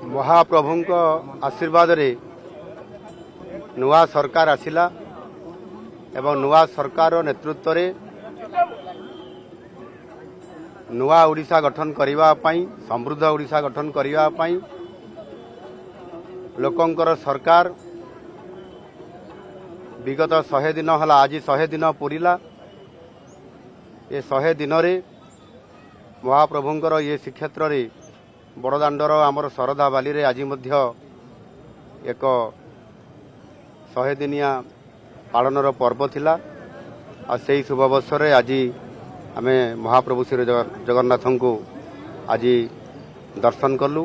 महाप्रभु आशीर्वाद रे नुआ सरकार आसिला एवं नुआ सरकार नेतृत्व रे नुआ ओडिशा गठन करिवा पई समृद्ध ओडिशा गठन करिवा पई लोकंकर सरकार विगत 100 दिन हला आज 100 दिन पूरिला ये 100 दिन रे महाप्रभुंकर ये श्रीक्षेत्र रे बड़दाण्डर आमर शरदा बाली रे आज मध्य एक 100 दिनिया पालनर पर्व थिला आ सेही शुभ अवसर रे आज आमे महाप्रभु श्री जगन्नाथ को आज दर्शन कलु।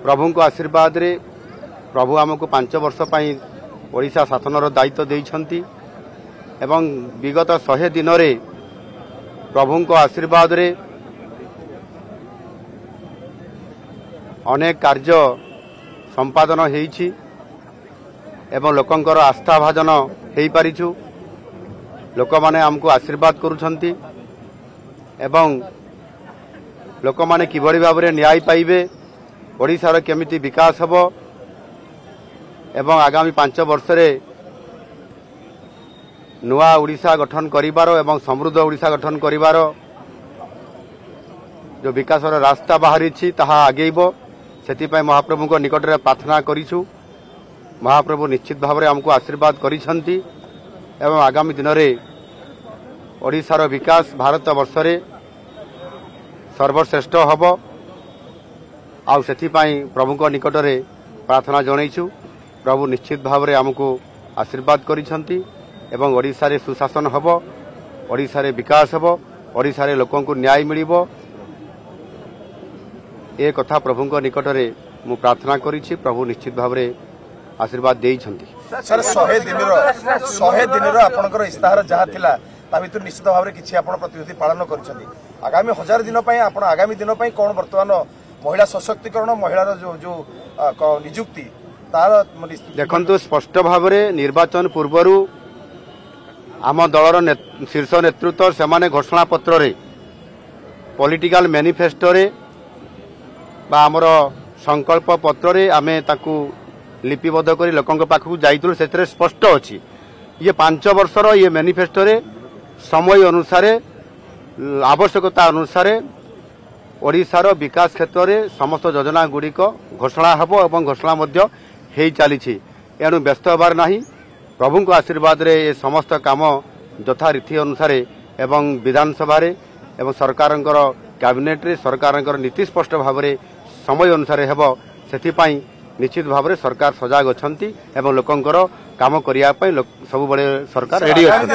प्रभु को आशीर्वाद रे प्रभु आमको 5 वर्ष पई ओडिशा शासनर दायित्व देइछंती एवं विगत 100 दिन रे प्रभु को आशीर्वाद रे अनेक कार्य संपादन हेइछि एवं लोकंकर आस्था भाजन हेइ पारिछु। लोक माने हमको आशीर्वाद करूछंती एवं लोक माने किभଳି भाबरे न्याय पाइबे ओडिशार केमिति विकास हबो एवं आगामी 5 वर्ष रे नुआ ओडिशा गठन करिवार एवं समृद्ध ओडिशा गठन करिवार जो विकासर रास्ता बाहरी ताहा आगेइबो सेति पय महाप्रभु को निकट रे प्रार्थना करिछु। महाप्रभु निश्चित भाव रे हमको आशीर्वाद करिसंती एवं आगामी दिन रे ओडिशार विकास भारत वर्ष रे सर्वश्रेष्ठ हबो आ सेति पय प्रभु को निकट रे प्रार्थना जणैछु। प्रभु निश्चित भाव रे हमको आशीर्वाद करिसंती एवं ओडिशा रे सुशासन हबो ओडिशा रे विकास हबो ओडिशा रे लोकन को न्याय मिलिबो ए कथा प्रभु को निकट रे मु प्रार्थना करिछि। प्रभु निश्चित भाव रे आशीर्वाद देइछंती। सर 100 दिन आपनकर इस्ताहार जहा थिला ता भितर निश्चित भाव रे किछि आपन प्रतिनिधि पालन करिसंती आगामी 1000 दिन पई आपन आगामी दिन पई कोन वर्तमान महिला सशक्तिकरण महिलार जो नियुक्ति तार देखंतु स्पष्ट भाव रे निर्वाचन पूर्वरु आम दलर शीर्ष नेतृत्व से माने घोषणा पत्र रे पॉलिटिकल मैनिफेस्टो रे बा आमर संकल्प पत्र रे आमे ताकू लिपिबद्ध करी लोकंक पाखु जाइतु सेतरे स्पष्ट अछि ये 5 वर्षर ये मैनिफेस्टो रे समय अनुसार आवश्यकता अनुसार ओडिशार विकास क्षेत्र रे समस्त योजना गुड़िक घोषणा हबो एवं घोषणा मध्य हेइ चलीछि एणु व्यस्त होबार नाही। प्रभु को आशीर्वाद रे ये समस्त काम यथा रीति अनुसार एवं विधानसभा रे एवं सरकारंकर कैबिनेट रे सरकारंकर नीति स्पष्ट भाव रे समय अनुसार हेबो सेति पई निश्चित भाव रे सरकार सजाग अछंती एवं लोकंकर काम करिया पई सब बळे सरकार रेडी अछि।